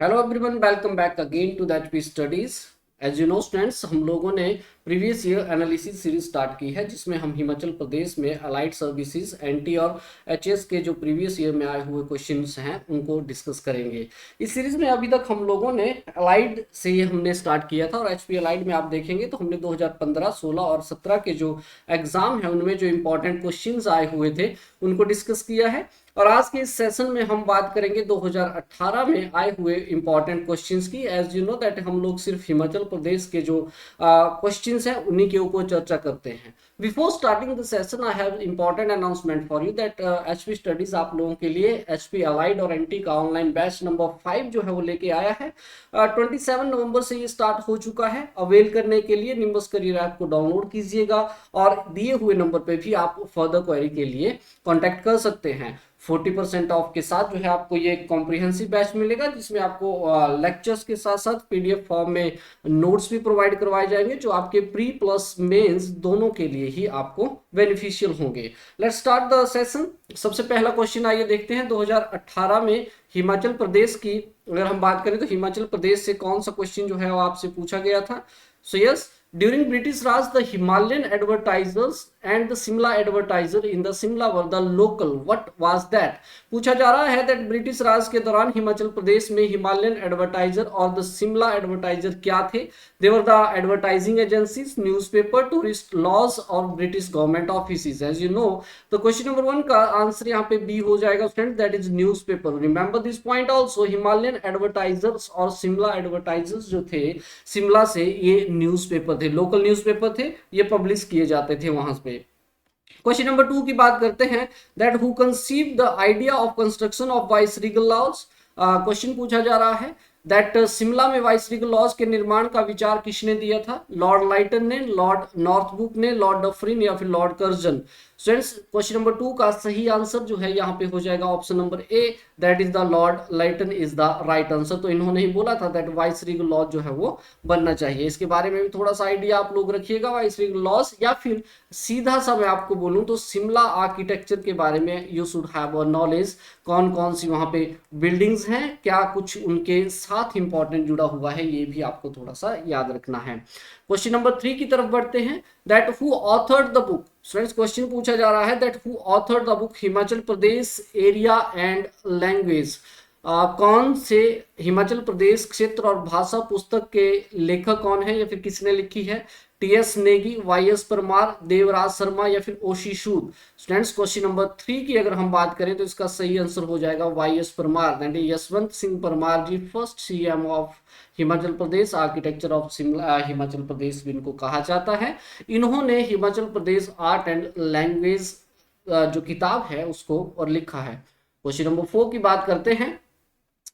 Hello everyone, welcome back again to that P studies. As you know students, हम लोगों ने previous year analysis series start की है जिसमें हम हिमाचल प्रदेश में अलाइड सर्विसेज एनटी और एचएस के जो प्रीवियस ईयर में आए हुए क्वेश्चंस हैं उनको डिस्कस करेंगे। इस सीरीज में अभी तक हम लोगों ने अलाइड से ही हमने स्टार्ट किया था और एचपी अलाइड में आप देखेंगे तो हमने 2015, 16 और 17 के जो एग्जाम है उनमें जो इंपॉर्टेंट क्वेश्चंस आए हुए थे उनको डिस्कस किया है। और आज के इस सेशन में हम बात करेंगे 2018 में आए हुए इंपॉर्टेंट क्वेश्चंस की। एज यू नो दैट हम लोग सिर्फ हिमाचल प्रदेश के जो क्वेश्चंस हैं उन्हीं के ऊपर चर्चा करते हैं। Before starting the session I have important announcement for you that HP studies आप लोगों के लिए एचपी अलाइड और एनटी का ऑनलाइन बैच नंबर 5 जो है वो लेके आया है। 27 नवंबर से ये स्टार्ट हो चुका है। अवेल करने के लिए निम्बस करियर ऐप को डाउनलोड कीजिएगा और दिए हुए नंबर पे भी आप फर्दर क्वेरी के लिए कॉन्टैक्ट कर सकते हैं। 40% ऑफ के साथ जो है आपको ये कॉम्प्रिहेंसिव बैच मिलेगा जिसमें आपको लेक्चर्स के साथ साथ पीडीएफ फॉर्म में नोट्स भी प्रोवाइड करवाए जाएंगे जो आपके प्री प्लस मेंस दोनों के लिए ही आपको बेनिफिशियल होंगे। Let's start the session. सबसे पहला क्वेश्चन आइए देखते हैं। 2018 में हिमाचल प्रदेश की अगर हम बात करें तो हिमाचल प्रदेश से कौन सा क्वेश्चन जो है वो आपसे पूछा गया था। So yes, during British Raj, the Himalayan advertisers and the Simla advertiser in the Simla were the local. What was that? पूछा जा रहा है that ब्रिटिश राज के दौरान हिमाचल प्रदेश में हिमालयन एडवर्टाइजर और द शिमला एडवर्टाइजर क्या थे। They were the advertising agencies, newspaper, tourist lodge और British government offices. As you know तो क्वेश्चन नंबर 1 का आंसर यहाँ पे बी हो जाएगा friend, that is newspaper. Remember this point also, Himalayan advertisers और शिमला एडवर्टाइजर्स जो थे शिमला से, ये न्यूज़पेपर थे, लोकल न्यूज़पेपर थे, ये पब्लिश किए जाते थे वहां पे। क्वेश्चन नंबर 2 की बात करते हैं, that who conceive the idea of construction of vice regal lodge. Question पूछा जा रहा है दैट शिमला में वाइस रीगल लॉज के निर्माण का विचार किसने दिया था। लॉर्ड लाइटन ने, लॉर्ड नॉर्थब्रुक ने, लॉर्ड डफरिन या फिर Lord Curzon. Students, question number 2 का सही आंसर जो है यहाँ पे हो जाएगा option number A, that is the Lord lighten is the right answer. तो इन्होंने ही बोला था दैट वाइस रीगल लॉज जो है वो बनना चाहिए। इसके बारे में भी थोड़ा सा आइडिया आप लोग रखिएगा वाइस रीगल लॉज, या फिर सीधा सा मैं आपको बोलूं तो शिमला आर्किटेक्चर के बारे में you should have a knowledge. कौन कौन सी वहां पे बिल्डिंग्स हैं, क्या कुछ उनके साथ इंपॉर्टेंट जुड़ा हुआ है, ये भी आपको थोड़ा सा याद रखना है। क्वेश्चन नंबर 3 की तरफ बढ़ते हैं, that who authored the book. Friends, question पूछा जा रहा है that who authored the book Himachal Pradesh area and language. कौन से हिमाचल प्रदेश क्षेत्र और भाषा पुस्तक के लेखक कौन है या फिर किसने लिखी है। टीएस नेगी, वाईएस परमार, देवराज शर्मा या फिर ओशी सूद। स्टूडेंट्स, क्वेश्चन नंबर 3 की अगर हम बात करें तो इसका सही आंसर हो जाएगा वाईएस परमार, यानी Yashwant Singh Parmar ji, first CM of Himachal Pradesh, architecture of Shimla Himachal Pradesh भी इनको कहा जाता है। इन्होंने Himachal Pradesh art and language जो किताब है उसको और लिखा है। क्वेश्चन नंबर 4 की बात करते हैं,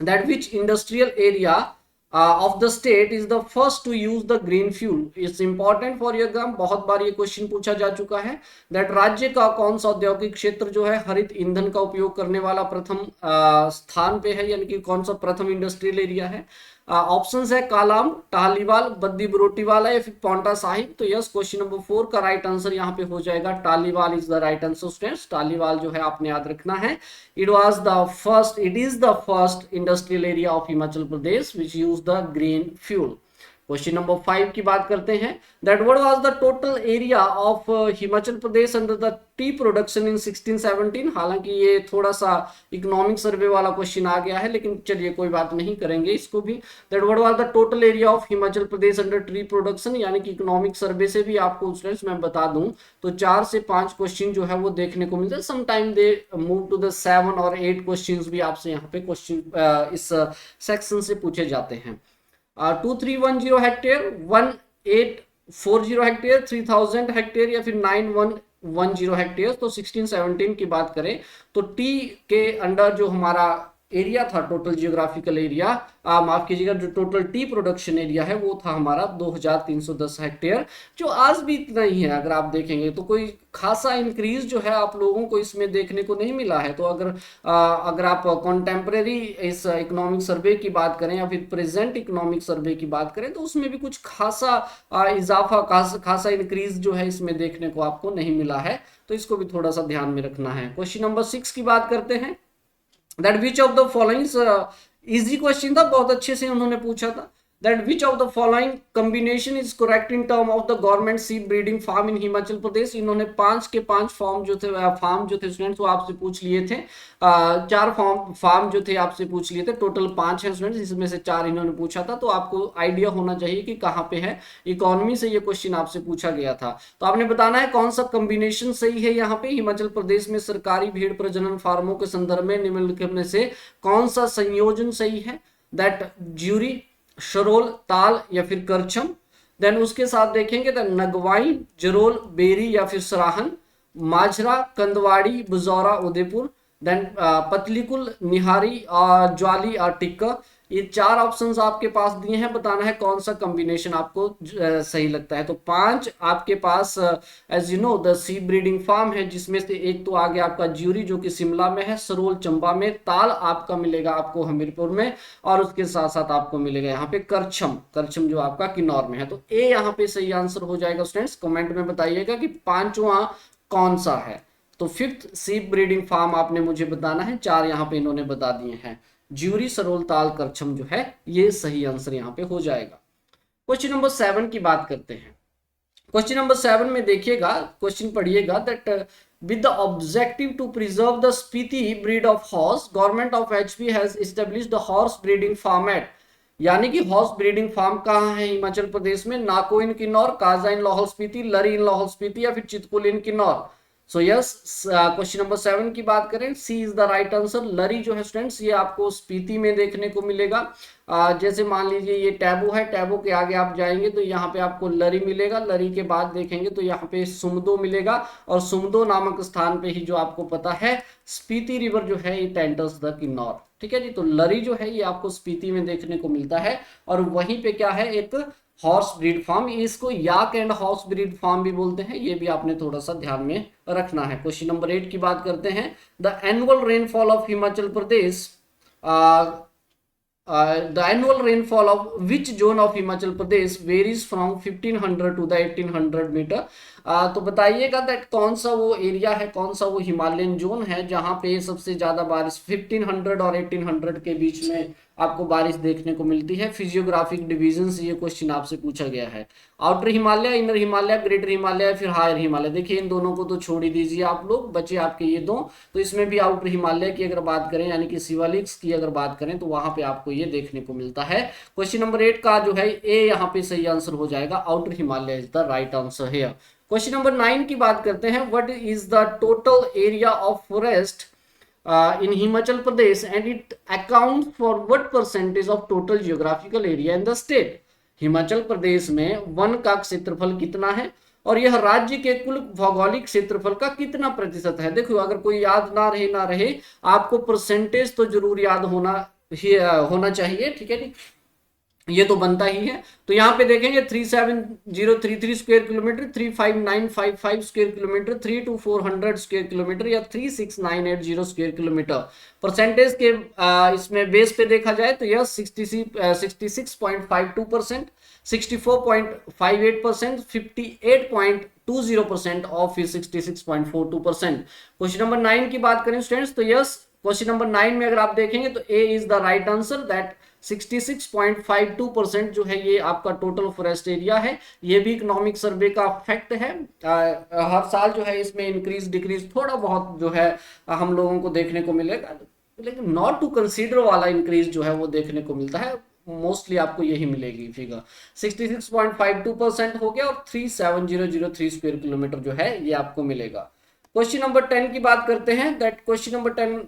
that which industrial area of the state is the first to use the green fuel। it's important for your exam, बहुत बार ये क्वेश्चन पूछा जा चुका है। दैट राज्य का कौन सा औद्योगिक क्षेत्र जो है हरित ईंधन का उपयोग करने वाला प्रथम स्थान पे है, यानी कि कौन सा प्रथम इंडस्ट्रियल एरिया है। ऑप्शंस है कालाम, टालीवाल, बद्दी बरोटीवाला या फिर पौंटा साहिब। तो यस, क्वेश्चन नंबर 4 का राइट आंसर यहाँ पे हो जाएगा Taliwal is the right answer. Students, Taliwal जो है आपने याद रखना है। it is the first industrial area of Himachal Pradesh which use the green fuel। Question number 5 की बात करते हैं, that what was the total area of Himachal Pradesh under the T production in 1617। हालांकि ये थोड़ा सा इकोनॉमिक सर्वे वाला question आ गया है, लेकिन चलिए कोई बात नहीं, करेंगे इसको भी। That what was the total area of Himachal Pradesh under T production, यानी कि इकोनॉमिक सर्वे से भी आपको स्टूडेंट्स मैं बता दूं तो 4 से 5 क्वेश्चन जो है वो देखने को मिलते हैं। Sometime they move to the 7 और 8 क्वेश्चन भी आपसे यहाँ पे क्वेश्चन इस सेक्शन से पूछे जाते हैं। 2310 हेक्टेयर, 1840 हेक्टेयर, 3000 हेक्टेयर या फिर 9110 हेक्टेयर। तो 1617 की बात करें तो टी के अंडर जो हमारा एरिया था, टोटल जियोग्राफिकल एरिया, माफ कीजिएगा, जो टोटल टी प्रोडक्शन एरिया है वो था हमारा 2310 हेक्टेयर, जो आज भी इतना ही है। अगर आप देखेंगे तो कोई खासा इंक्रीज जो है आप लोगों को इसमें देखने को नहीं मिला है। तो अगर आप कॉन्टेम्परेरी इस इकोनॉमिक सर्वे की बात करें या फिर प्रेजेंट इकोनॉमिक सर्वे की बात करें तो उसमें भी कुछ खासा इजाफा, खासा इंक्रीज जो है इसमें देखने को आपको नहीं मिला है। तो इसको भी थोड़ा सा ध्यान में रखना है। क्वेश्चन नंबर 6 की बात करते हैं, that which of the following easy question था, बहुत अच्छे से उन्होंने पूछा था। That which of the following combination is correct in term of the government सीप ब्रीडिंग फार्म इन हिमाचल प्रदेश। इन्होंने 5 के 5 फॉर्म जो थे, फार्म जो थे स्टूडेंट्स वो आपसे पूछ लिए थे। 4 फार्म जो थे आपसे पूछ लिए थे, टोटल 5 है स्टूडेंट्स, इसमें से 4 इन्होंने पूछा था। तो आपको आइडिया होना चाहिए कि कहाँ पे है। इकोनॉमी से ये क्वेश्चन आपसे पूछा गया था, तो आपने बताना है कौन सा कॉम्बिनेशन सही है। यहाँ पे हिमाचल प्रदेश में सरकारी भेड़ प्रजनन फार्मों के संदर्भ में निम्नलिखित में से कौन सा संयोजन सही है। दैट ज्यूरी, शरोल, ताल या फिर करछम। देन उसके साथ देखेंगे तो नगवाई, जरोल, बेरी या फिर सराहन, माझरा, कंदवाड़ी, बुजौरा, उदयपुर। देन पतलीकुल, निहारी, ज्वाली और टिक्का। ये 4 ऑप्शंस आपके पास दिए हैं, बताना है कौन सा कॉम्बिनेशन आपको सही लगता है। तो 5 आपके पास as you know the sea breeding farm है, जिसमें से एक तो आ गया आपका ज्यूरी जो कि शिमला में है, सरोल चंबा में, ताल आपका मिलेगा आपको हमीरपुर में, और उसके साथ साथ आपको मिलेगा यहाँ पे करछम, करछम जो आपका किन्नौर में है। तो ए यहाँ पे सही आंसर हो जाएगा स्टूडेंट्स। कमेंट में बताइएगा कि 5वां कौन सा है। तो 5th सीप ब्रीडिंग फार्म आपने मुझे बताना है। 4 यहाँ पे इन्होंने बता दिए हैं, ज्यूरी, सरोल, ताल, करछम जो है ये सही आंसर यहाँ पे हो जाएगा। क्वेश्चन नंबर 7 की बात करते हैं। क्वेश्चन नंबर 7 में देखिएगा, क्वेश्चन पढ़िएगा that with the objective to preserve the Spiti breed of horse, government of HP has established the horse breeding farm at, यानी कि हॉर्स ब्रीडिंग फार्म कहाँ है हिमाचल प्रदेश में। नाको इन किन्नौर, काजा इन लाहौल स्पीति, लरी इन लाहौल स्पीति या फिर Chitkul in Kinnaur. So yes, question number 7 की बात करें, C is the right answer. लरी जो है स्टूडेंट्स ये आपको स्पीति में देखने को मिलेगा। जैसे मान लीजिए ये टैबो है, टैबो के आगे आप जाएंगे तो यहाँ पे आपको लरी मिलेगा, लरी के बाद देखेंगे तो यहाँ पे सुमदो मिलेगा, और सुमदो नामक स्थान पे ही जो आपको पता है स्पीति रिवर जो है इट एंटर्स द किन्नौर। ठीक है जी, तो लरी जो है ये आपको स्पीति में देखने को मिलता है, और वहीं पे क्या है एक हॉर्स ब्रीड फार्म, इसको yak and horse breed farm भी बोलते हैं, ये भी आपने थोड़ा सा ध्यान में रखना है। क्वेश्चन नंबर 8 की बात करते हैं। The annual rainfall of Himachal Pradesh, the annual rainfall of which zone of Himachal Pradesh varies from 1500 to the 1800 metre. तो बताइएगा दैट कौन सा वो एरिया है, कौन सा वो हिमालयन जोन है जहां पे सबसे ज्यादा बारिश 1500 और 1800 के बीच में आपको बारिश देखने को मिलती है। फिजियोग्राफिक डिवीजन से ये क्वेश्चन आपसे पूछा गया है। Outer Himalaya, inner Himalaya, greater Himalaya, फिर हायर हिमालय। देखिए इन दोनों को तो छोड़ ही दीजिए आप लोग, बचे आपके ये दो। तो इसमें भी आउटर हिमालय की अगर बात करें यानी कि शिवालिक्स की अगर बात करें तो वहां पे आपको ये देखने को मिलता है। क्वेश्चन नंबर 8 का जो है ए यहाँ पे सही आंसर हो जाएगा, outer Himalaya is the right answer है। क्वेश्चन नंबर 9 की बात करते हैं। What is the total area of forest in Himachal Pradesh and it accounts for what percentage of total geographical area in the state। Himachal Pradesh में वन का क्षेत्रफल कितना है और यह राज्य के कुल भौगोलिक क्षेत्रफल का कितना प्रतिशत है। देखो अगर कोई याद ना रहे आपको परसेंटेज तो जरूर याद होना चाहिए। ठीक है जी, ये तो बनता ही है। तो यहाँ पे देखेंगे 37033 square kilometre, 35955 square kilometre, 32400 square kilometre या 36980 स्क्वायर किलोमीटर। परसेंटेज के इसमें बेस पे देखा जाए तो यह 66.52%, 64.58%, 58.20% और फिर 66.42%। क्वेश्चन नंबर 9 की बात करें स्टूडेंट्स तो यस, क्वेश्चन नंबर 9 में अगर आप देखेंगे तो A is the right answer. That 66.52% जो है ये आपका टोटल फॉरेस्ट एरिया है। ये भी इकोनॉमिक सर्वे का फैक्ट है। हर साल जो है इसमें इंक्रीज डिक्रीज थोड़ा बहुत जो है हम लोगों को देखने को मिलेगा, लेकिन नॉट टू कंसीडर वाला इंक्रीज जो है वो देखने को मिलता है। मोस्टली आपको यही मिलेगी फिगर। 66.52% हो गया और 37003 स्क्वायर किलोमीटर जो है ये आपको मिलेगा। क्वेश्चन नंबर 10 की बात करते हैं। That question number 10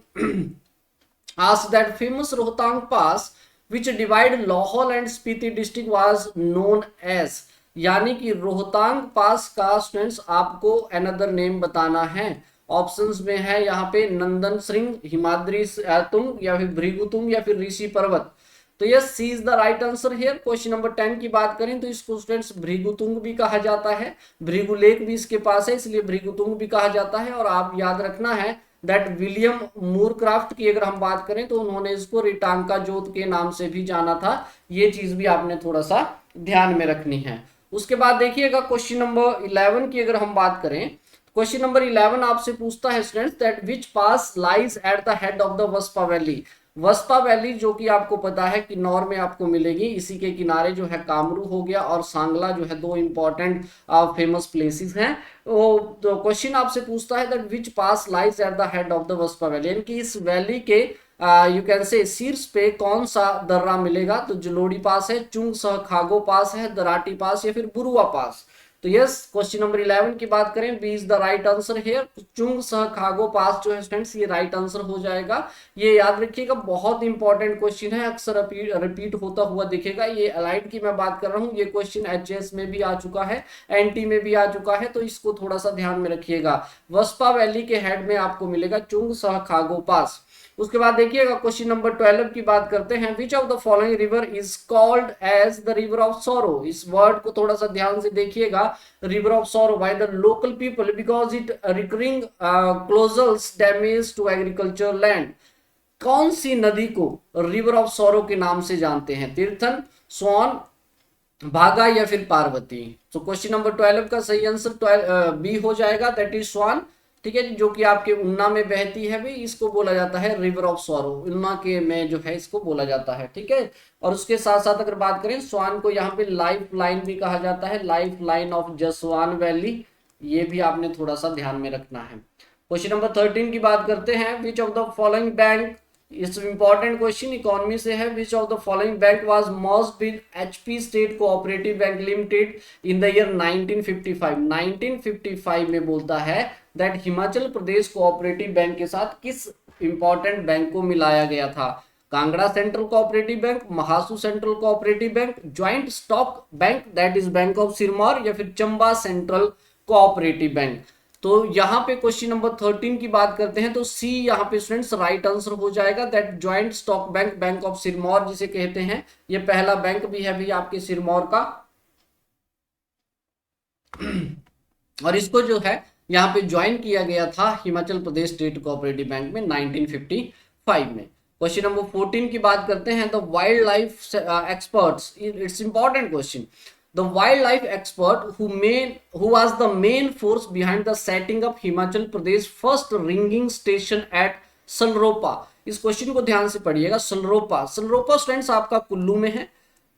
asked that famous Rohtang pass which divide Lahaul and Spiti district was known as, यानी कि रोहतांग पास का स्टूडेंट्स आपको अनदर नेम बताना है। ऑप्शंस में है यहाँ पे नंदन श्रृंग, हिमाद्री तुंग या फिर भृगुतुंग या फिर ऋषि पर्वत। तो yes, C is the right answer here. Question number 10 की बात करें तो इसको स्टूडेंट्स भृगुतुंग भी कहा जाता है, भृगु लेक भी इसके पास है इसलिए भृगुतुंग भी कहा जाता है। और आप याद रखना है दैट विलियम मूरक्राफ्ट की अगर हम बात करें तो उन्होंने इसको रिटांका जोत के नाम से भी जाना था। ये चीज भी आपने थोड़ा सा ध्यान में रखनी है। उसके बाद देखिएगा क्वेश्चन नंबर 11 की अगर हम बात करें, क्वेश्चन नंबर 11 आपसे पूछता है students that which pass lies at the head of the Baspa valley. Baspa valley जो कि आपको पता है किन्नौर में आपको मिलेगी, इसी के किनारे जो है कामरू हो गया और सांगला जो है, दो इंपॉर्टेंट फेमस प्लेसेस हैं। तो क्वेश्चन आपसे पूछता है that which pass lies at the head of the Baspa valley, यानी कि इस वैली के यू कैन से शीर्ष पे कौन सा दर्रा मिलेगा। तो जलोड़ी पास है, चुंग सह खागो पास है, दराटी पास या फिर बुरुआ पास। तो यस, क्वेश्चन नंबर 11 की बात करें, B is the right answer here. चुंग सह खागो पास जो है स्टूडेंट्स ये राइट आंसर हो जाएगा। ये याद रखिएगा, बहुत इंपॉर्टेंट क्वेश्चन है, अक्सर रिपीट होता हुआ दिखेगा। ये अलाइड की मैं बात कर रहा हूँ, ये क्वेश्चन एचएस में भी आ चुका है, एनटी में भी आ चुका है, तो इसको थोड़ा सा ध्यान में रखिएगा। वस्पा वैली के हेड में आपको मिलेगा चुंग सह खागो पास। उसके बाद देखिएगा क्वेश्चन नंबर 12 की बात करते हैं, which of the following river is called as the river of sorrow. इस वर्ड को थोड़ा सा ध्यान से देखिएगा, river of sorrow by the local people because it recurring closures damage to agriculture land. कौन सी नदी को रिवर ऑफ सॉरो के नाम से जानते हैं? तीर्थन, स्वान, भागा या फिर पार्वती। तो क्वेश्चन नंबर 12 का सही आंसर बी हो जाएगा, दैट इज स्वान। ठीक है जी, जो कि आपके उन्ना में बहती है, भी इसको बोला जाता है रिवर ऑफ सॉरो, उन्ना के में जो है इसको बोला जाता है। ठीक है, और उसके साथ साथ अगर बात करें, स्वान को यहाँ पे लाइफ लाइन भी कहा जाता है, life line of Jaswan valley, ये भी आपने थोड़ा सा ध्यान में रखना है। क्वेश्चन नंबर 13 की बात करते हैं, which of the following bank, इस इंपॉर्टेंट क्वेश्चन इकोनॉमी से है, विच of the following bank was merged with HP state cooperative bank limited in the year 1955। 1955 में बोलता है that Himachal Pradesh cooperative bank के साथ किस इंपॉर्टेंट बैंक को मिलाया गया था? Kangra central cooperative bank, Mahasu central cooperative bank, joint stock bank that is bank of Sirmaur, या फिर चंबा सेंट्रल कोऑपरेटिव बैंक। तो यहाँ पे क्वेश्चन नंबर 13 की बात करते हैं, तो सी यहाँ पे स्टूडेंट्स राइट आंसर हो जाएगा, that joint stock bank, bank of Sirmaur जिसे कहते हैं, ये पहला बैंक भी है भी आपके सिरमौर का। और इसको जो है यहाँ पे ज्वाइन किया गया था Himachal Pradesh state cooperative bank में 1955 में। क्वेश्चन नंबर 14 की बात करते हैं, the wild life experts, it's important question. The wildlife expert who was the main force behind the setting up Himachal Pradesh first ringing station at सलरोपा। इस क्वेश्चन को ध्यान से पढ़िएगा, सलरोपा, सलरोपा स्टूडेंट्स आपका कुल्लू में है।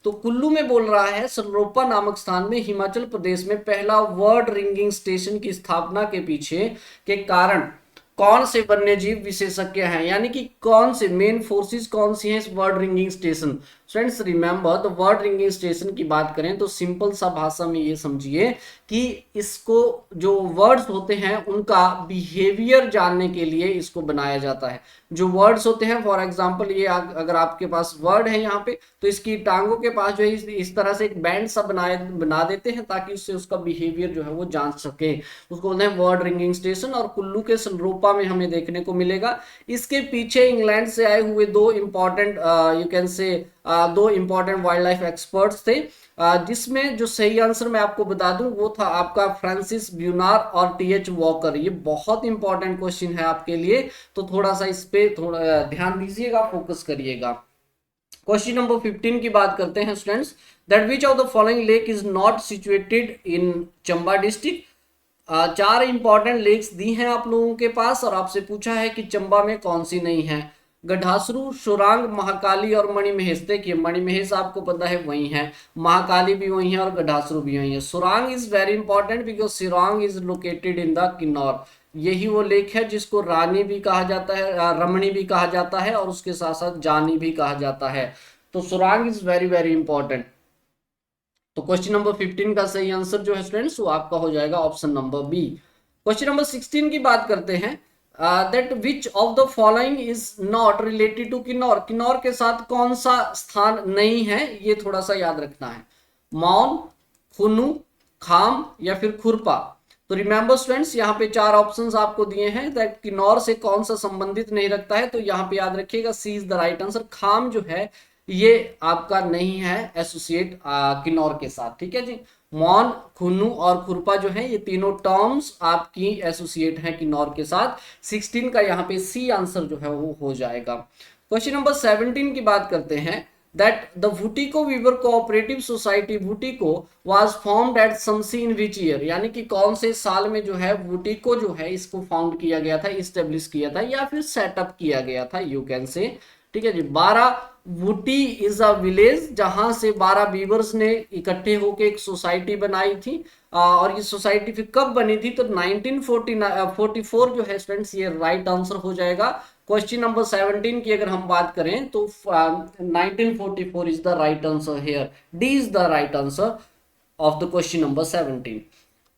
तो कुल्लू में बोल रहा है सलरोपा नामक स्थान में हिमाचल प्रदेश में पहला वर्ड रिंगिंग स्टेशन की स्थापना के पीछे के कारण कौन से वन्यजीव विशेषज्ञ हैं, यानी कि कौन से मेन फोर्सेस कौन सी हैं इस word ringing station. Friends remember, the word ringing station की बात करें तो सिंपल सा भाषा में ये समझिए कि इसको जो वर्ड्स होते हैं उनका बिहेवियर जानने के लिए इसको बनाया जाता है। जो वर्ड्स होते हैं, फॉर एग्जांपल ये अगर आपके पास वर्ड है यहाँ पे, तो इसकी टांगों के पास जो है इस तरह से एक बैंड सा बना देते हैं ताकि उससे उसका बिहेवियर जो है वो जान सके, उसको बोलते हैं वर्ड रिंगिंग स्टेशन। और कुल्लू के सलरोपा में हमें देखने को मिलेगा। इसके पीछे इंग्लैंड से आए हुए दो इंपॉर्टेंट यू कैन से दो इंपॉर्टेंट वाइल्ड लाइफ एक्सपर्ट्स थे, जिसमें जो सही आंसर मैं आपको बता दूं वो था आपका फ्रांसिस ब्यूनार और टीएच वॉकर। ये बहुत इंपॉर्टेंट क्वेश्चन है आपके लिए, तो थोड़ा सा इस पे थोड़ा ध्यान दीजिएगा, फोकस करिएगा। क्वेश्चन नंबर 15 की बात करते हैं students, that which of the following lake is not situated in Chamba district. चार इंपॉर्टेंट लेक्स दी हैं आप लोगों के पास और आपसे पूछा है कि चंबा में कौन सी नहीं है। गढ़ासरू, शोरांग, महाकाली और मणिमहेश। देखिए मणिमहेश आपको पता है वही है, महाकाली भी वही है और गढ़ासरू भी वही है। Sorang is very important because Sorang is located in the Kinnaur. यही वो लेक है जिसको रानी भी कहा जाता है, रमणी भी कहा जाता है और उसके साथ साथ जानी भी कहा जाता है। तो Sorang is very very important. तो क्वेश्चन नंबर 15 का सही आंसर जो है स्टूडेंट्स वो आपका हो जाएगा option number B. Question number 16 की बात करते हैं, that which of the following is not related to Kinnaur. Kinnaur के साथ कौन सा स्थान नहीं है, ये थोड़ा सा याद रखना है। मौन, खुनु, खाम या फिर खुरपा। तो रिमेंबर स्टूडेंट्स यहाँ पे चार ऑप्शंस आपको दिए हैं, दैट किन्नौर से कौन सा संबंधित नहीं रखता है, तो यहाँ पे याद रखिएगा सी इज द राइट आंसर। खाम जो है ये आपका नहीं है एसोसिएट किन्नौर के साथ। ठीक है जी, मौन, खुन्नू और खुरपा जो है ये तीनों टर्म्स आपकी एसोसिएट हैं किन्नौर के साथ। 16 का यहाँ पे सी आंसर जो है वो हो जाएगा। क्वेश्चन नंबर 17 की बात करते हैं, that the Butico Weaver Cooperative Society Butico was formed at Samsi in which year, यानी कि कौन से साल में जो है Butico जो है इसको फाउंड किया गया था, इस्टेब्लिश किया था या फिर सेटअप किया गया था, यू कैन से। ठीक है जी। 12 वुटी इज अ विलेज, जहां से 12 बीवर्स ने इकट्ठे होकर एक सोसाइटी बनाई थी। और ये सोसाइटी फिर कब बनी थी, तो 1944 जो है स्टूडेंट्स, ये राइट आंसर हो जाएगा। क्वेश्चन नंबर 17 की अगर हम बात करें तो 1944 is the right answer here, D is the right answer of the question number 17।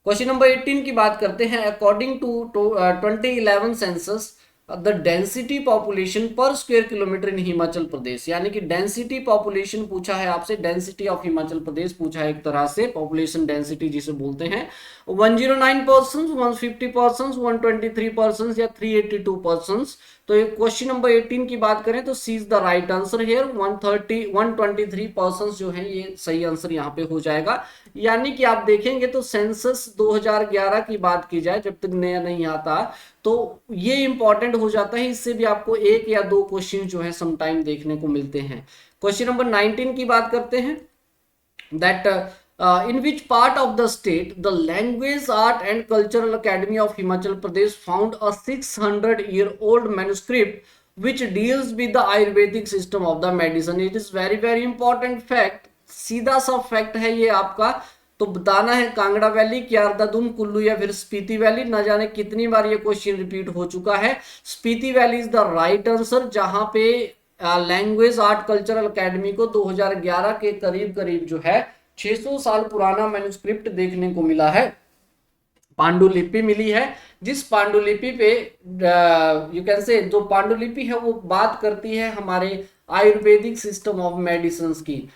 Question number 18 की बात करते हैं। According to 2011 census the density population per square kilometre in Himachal Pradesh, यानी कि डेंसिटी पॉपुलेशन पूछा है आपसे, डेंसिटी ऑफ हिमाचल प्रदेश पूछा है, एक तरह से पॉपुलेशन डेंसिटी जिसे बोलते हैं। 109 पर्सन, 150 पर्सन, 123 पर्सन या 382 पर्सन। तो क्वेश्चन नंबर 18 की बात करें तो C is the right answer here. 123 person जो है ये सही आंसर यहाँ पे हो जाएगा। यानी कि आप देखेंगे तो सेंसस 2011 की बात की जाए, जब तक नया नहीं आता तो ये इंपॉर्टेंट हो जाता है, इससे भी आपको एक या दो क्वेश्चन जो है समटाइम देखने को मिलते हैं। क्वेश्चन नंबर 19 की बात करते हैं। That in which part of the state the Language, Art and Cultural Academy of Himachal Pradesh found a 600-year-old manuscript which deals with the Ayurvedic system of the medicine? It is very very important fact, सीधा सा fact है ये आपका। तो बताना है Kangra valley, क्यारदादुम, Kullu या फिर स्पीति वैली। न जाने कितनी बार ये क्वेश्चन रिपीट हो चुका है। Spiti valley is the right answer, जहां पे लैंग्वेज आर्ट कल्चरल अकेडमी को 2011 के करीब करीब जो है 600 साल पुराना मैन्युस्क्रिप्ट देखने को मिला है, पांडुलिपि मिली है, जिस पांडुलिपि पे यू कैन से जो पांडुलिपि है वो बात करती है हमारे आयुर्वेदिक सिस्टम ऑफ मेडिसिन की,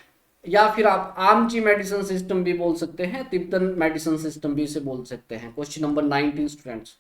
या फिर आप आमची मेडिसिन सिस्टम भी बोल सकते हैं, तिब्बतन मेडिसिन सिस्टम भी इसे बोल सकते हैं। Question number 19 students.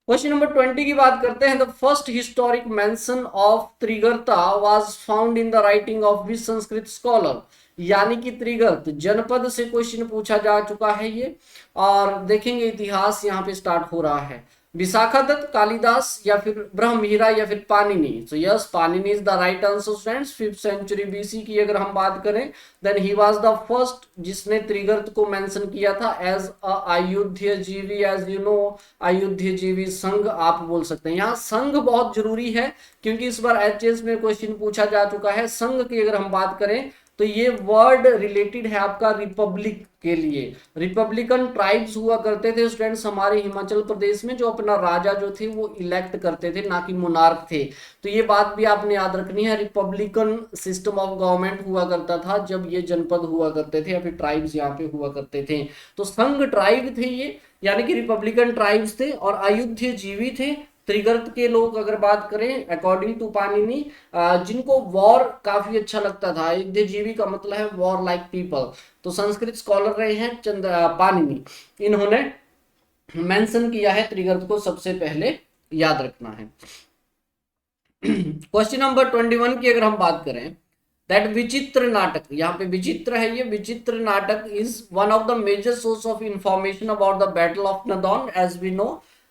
Question number 20 की बात करते हैं। The first historic mention of Trigarta was found in the writing of which Sanskrit scholar, यानी कि त्रिगर्त जनपद से क्वेश्चन पूछा जा चुका है ये। और देखेंगे इतिहास यहाँ पे स्टार्ट हो रहा है। विशाखादत्त, कालिदास या फिर ब्रह्महीरा या फिर Panini. So yes, Panini is the right answer students. 5th century BC की अगर हम बात करें then he was the first जिसने त्रिगर्त को मेंशन किया था एज अ अयुध्य जीवी। एज यू नो अयुध्य जीवी संघ आप बोल सकते हैं। यहाँ संघ बहुत जरूरी है क्योंकि इस बार एचएस में क्वेश्चन पूछा जा चुका है। संघ की अगर हम बात करें तो ये वर्ड रिलेटेड है आपका रिपब्लिक के लिए। रिपब्लिकन ट्राइब्स हुआ करते थे स्टूडेंट्स हमारे हिमाचल प्रदेश में, जो अपना राजा जो थे वो इलेक्ट करते थे, ना कि मोनार्क थे। तो ये बात भी आपने याद रखनी है। रिपब्लिकन सिस्टम ऑफ गवर्नमेंट हुआ करता था जब ये जनपद हुआ करते थे या फिर ट्राइब्स यहाँ पे हुआ करते थे। तो संघ ट्राइब थे ये, यानी कि रिपब्लिकन ट्राइब्स थे। और अयुध्य जीवी थे त्रिगर्त के लोग। अगर बात करें अकॉर्डिंग टू पाणिनि, जिनको वॉर काफी अच्छा लगता था, अयुध्य जीवी का मतलब है वॉर लाइक पीपल। तो संस्कृत स्कॉलर रहे हैं पाणिनि, इन्होंने मेंशन किया है त्रिगर्त को, सबसे पहले याद रखना है। क्वेश्चन नंबर 21 की अगर हम बात करें दैट विचित्र नाटक, यहाँ पे विचित्र है ये, Vichitra Natak is one of the major source of information about the battle of Nadaun as we know,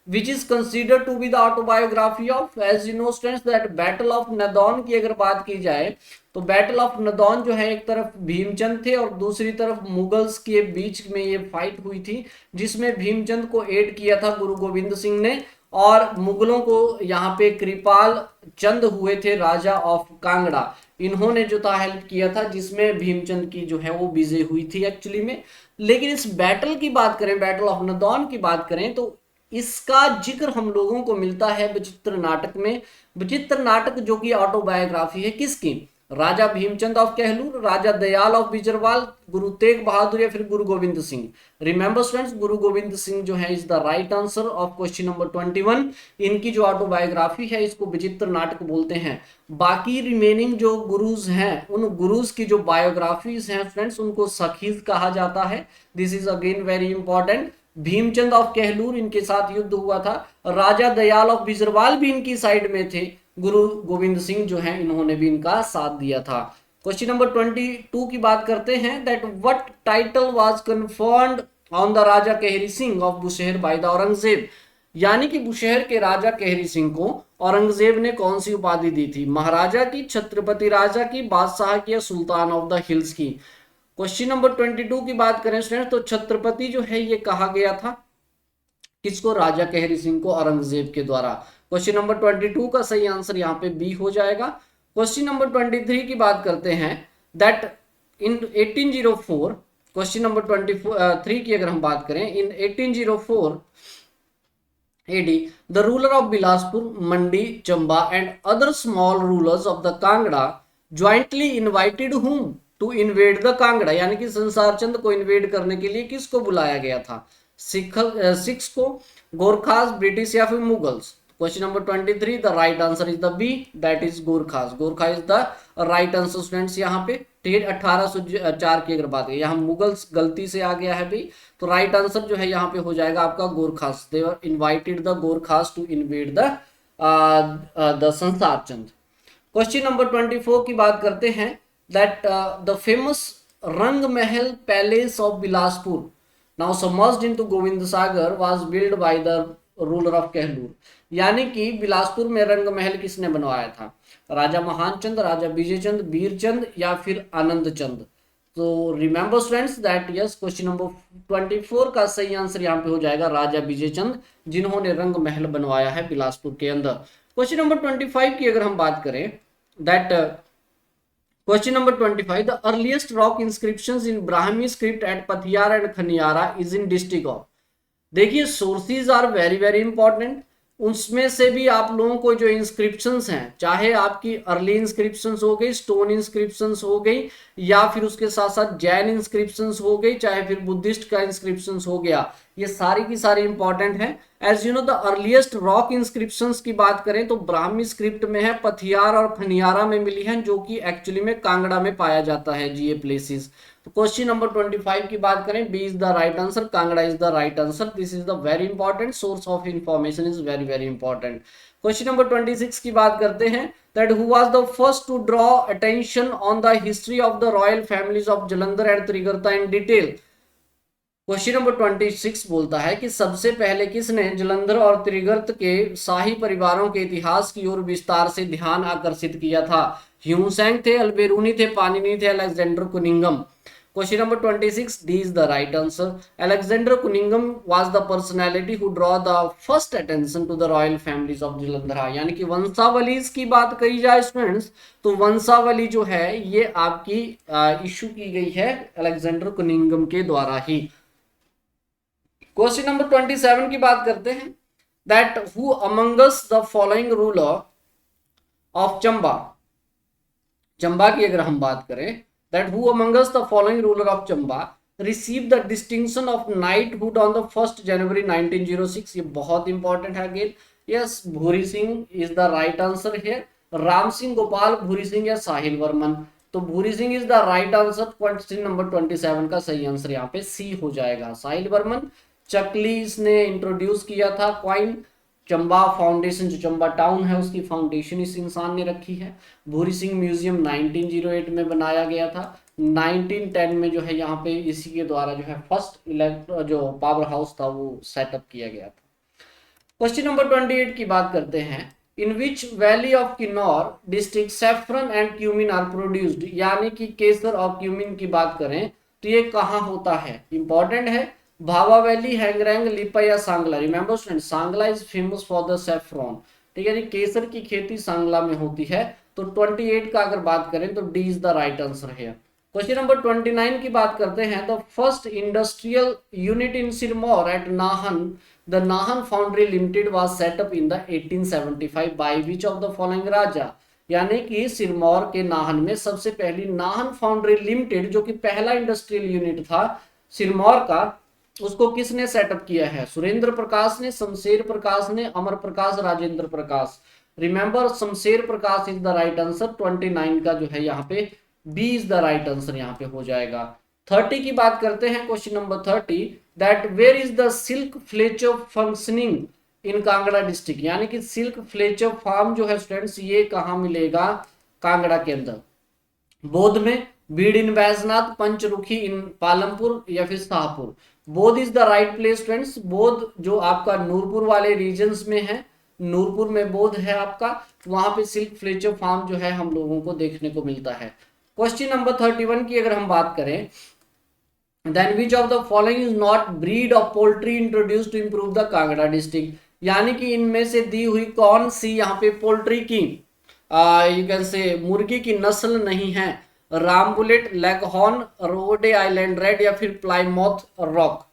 which is considered to be the autobiography of, as you know students that battle of Nadon की अगर बात की जाए तो battle of Nadaun जो है एक तरफ भीमचंद थे और दूसरी तरफ मुगल्स के बीच में ये फाइट हुई थी, जिसमें भीमचंद को एड किया था गुरु गोविंद सिंह ने, और मुगलों को यहाँ पे कृपाल चंद हुए थे राजा ऑफ कांगड़ा, इन्होंने जो था हेल्प किया था, जिसमें भीमचंद की जो है वो विजय हुई थी एक्चुअली में। लेकिन इस बैटल की बात करें, बैटल ऑफ नदौन की बात करें तो इसका जिक्र हम लोगों को मिलता है विचित्र नाटक में। विचित्र नाटक जो कि ऑटोबायोग्राफी है किसकी, राजा भीमचंद ऑफ कहलूर, राजा दयाल ऑफ बिजरवाल, गुरु तेग बहादुर या फिर गुरु गोविंद सिंह। रिमेंबर स्टूडेंट्स, गुरु गोविंद सिंह जो है is the right answer of question number 21। इनकी जो ऑटोबायोग्राफी है इसको विचित्र नाटक बोलते हैं। बाकी रिमेनिंग जो गुरुज हैं, उन गुरुज की जो बायोग्राफीज हैं स्टूडेंट्स उनको सखीज कहा जाता है। This is again very important. Bhimchand of Kahlur इनके साथ युद्ध हुआ था, राजा दयाल ऑफ बिजरवाल भी इनकी साइड में थे, गुरु गोविंद सिंह जो हैं इन्होंने भी इनका साथ दिया था। क्वेश्चन नंबर 22 की बात करते हैं that what title was confirmed on the Raja Kehri Singh of Bushahr by the Aurangzeb, यानी कि बुशहर के राजा केहरी सिंह को औरंगजेब ने कौन सी उपाधि दी थी? महाराजा की, छत्रपति राजा की, बादशाह की या सुल्तान ऑफ द हिल्स की? क्वेश्चन नंबर 22 की बात करें स्टूडेंट तो छत्रपति जो है ये कहा गया था किसको? राजा केहरी सिंह को औरंगजेब के द्वारा। क्वेश्चन नंबर 22 का सही आंसर यहाँ पे बी हो जाएगा। क्वेश्चन नंबर 23 की बात करते हैं दैट इन 1804, क्वेश्चन नंबर 23 की अगर हम बात करें, इन 1804 AD, the ruler of Bilaspur, Mandi, Chamba and other small rulers of the Kangra jointly invited whom to invade the Kangra, यानी कि संसार चंद को इन्वेड करने के लिए किसको बुलाया गया था? सिक्स को, गोरखास, ब्रिटिश या फिर Mughals? Question number 23, the right answer is the B, that is Gorkhas. Gorkha is the right answer students यहाँ पे। ठीक है, 1804 की अगर बात करें, यहाँ मुगल्स गलती से आ गया है भाई, तो राइट आंसर जो है यहाँ पे हो जाएगा आपका Gorkhas. They were invited the Gorkhas to invade the Sansar Chand. Question number 24 की बात करते हैं दैट द फेमस रंग महल palace of Bilaspur now submerged into Govind Sagar was build by the ruler of Kahlur, यानी कि बिलासपुर में रंग महल किसने बनवाया था? राजा महानचंद, राजा विजयचंद, बीरचंद या फिर आनंद चंद? तो remember students that yes, question number 24 का सही आंसर यहाँ पे हो जाएगा राजा विजयचंद, जिन्होंने रंग महल बनवाया है बिलासपुर के अंदर। क्वेश्चन नंबर 25 की अगर हम बात करें that question number 25, the earliest rock inscriptions in Brahmi script at Pathiar and Khaniyara is in district of? देखिए sources are very very important, उसमें से भी आप लोगों को जो इंस्क्रिप्शंस हैं, चाहे आपकी अर्ली इंस्क्रिप्शंस हो गई, स्टोन इंस्क्रिप्शंस हो गई, या फिर उसके साथ साथ जैन इंस्क्रिप्शंस हो गई, चाहे फिर बुद्धिस्ट का इंस्क्रिप्शंस हो गया, ये सारी की सारी इंपॉर्टेंट है। As you know the earliest rock inscriptions की बात करें तो ब्राह्मी स्क्रिप्ट में है, पथियार और खनियारा में मिली है, जो कि एक्चुअली में कांगड़ा में पाया जाता है जी ये प्लेसेस। तो क्वेश्चन नंबर 25 की बात करें, B is the right answer, Kangra is the right answer. This is the very important source of information, is very very important. Question number 26 की बात करते हैं that who was the first to draw attention on the history of the royal families of Jalandhar and Trigarta in detail? Question number 26 बोलता है कि सबसे पहले किसने जलंधर और त्रिगर्त के शाही परिवारों के इतिहास की ओर विस्तार से ध्यान आकर्षित किया था? ह्यूसेंग थे, अल्बेरूनी थे, पाणिनि थे, Alexander Cunningham? Question number 26, D is the right answer. Alexander Cunningham was the personality who draw the first attention to the royal families of Jalandhar, यानी कि वंशावलीज की बात करी जाए स्टूडेंट्स तो वंशावली जो है ये आपकी इशू की गई है अलेक्जेंडर कुनिंगम के द्वारा ही। क्वेश्चन नंबर 27 की बात करते हैं that who Among Us the following ruler of Chamba? Chamba की अगर हम बात करें that who among us the following ruler of Chamba received the distinction of knighthood on the 1st January 1906? ये बहुत इंपॉर्टेंट है again. Yes, Bhuri Singh is the right answer here. Ram Singh, Gopal Bhuri Singh या साहिल वर्मन? तो Bhuri Singh is the right answer. Question number 27 का सही answer यहाँ पे सी हो जाएगा, साहिल वर्मन। चकली इसने इंट्रोड्यूस किया था क्वाइन। चंबा फाउंडेशन, जो चंबा टाउन है उसकी फाउंडेशन इस इंसान ने रखी है। भूरी सिंह म्यूजियम 1908 में बनाया गया था। 1910 में जो है यहाँ पे इसी के द्वारा जो है फर्स्ट जो पावर हाउस था वो सेटअप किया गया था। क्वेश्चन नंबर 28 की बात करते हैं, in which valley of Kinnaur district saffron and cumin are produced? यानी कि केसर और क्यूमिन की बात करें तो ये कहाँ होता है? इंपॉर्टेंट है। भावा वैली, हैंगरैंग, लिपा या Sangla? Remember student, Sangla is famous for the saffron. ठीक है, केसर की खेती सांगला में होती है। तो 28 का अगर बात करें तो D is the right answer है। क्वेश्चन नंबर 29 की बात करते हैं, the first industrial unit in Sirmaur at Nahan, the Nahan foundry limited was set up in the 1875 by which of the following Raja? यानी कि सिरमौर के नाहन में सबसे पहली नाहन फाउंड्री लिमिटेड, जो कि पहला इंडस्ट्रियल यूनिट था सिरमौर का, उसको किसने सेटअप किया है? सुरेंद्र प्रकाश ने, शमशेर प्रकाश ने, Amar Prakash, Rajendra Prakash? Remember, Shamsher Prakash is the right answer. 29 का जो है यहाँ पे B is the right answer यहाँ पे हो जाएगा। 30 की बात करते हैं, question number 30, that where is the silk filature functioning in Kangra district? यानी कि सिल्क फ्लेचर फार्म जो है स्टूडेंट्स ये कहाँ मिलेगा? कांगड़ा के अंदर। बौद्ध में, बीड़ इन बैजनाथ, पंचरुखी इन पालमपुर या फिर शाहपुर? बोध is the right place friends. बोध जो आपका नूरपुर वाले रीजन्स में है, नूरपुर में बोध है आपका, वहां पे सिल्क फ्लेचर फार्म जो है हम लोगों को देखने को मिलता है। क्वेश्चन नंबर 31 की अगर हम बात करें, then which of the following is not breed of poultry introduce to improve the Kangra district, यानी कि इनमें से दी हुई कौन सी यहाँ पे पोल्ट्री की यू कैन से मुर्गी की नस्ल नहीं है। राम बुलेट, लेगहॉर्न, रोडे आइलैंड रेड या फिर Plymouth rock.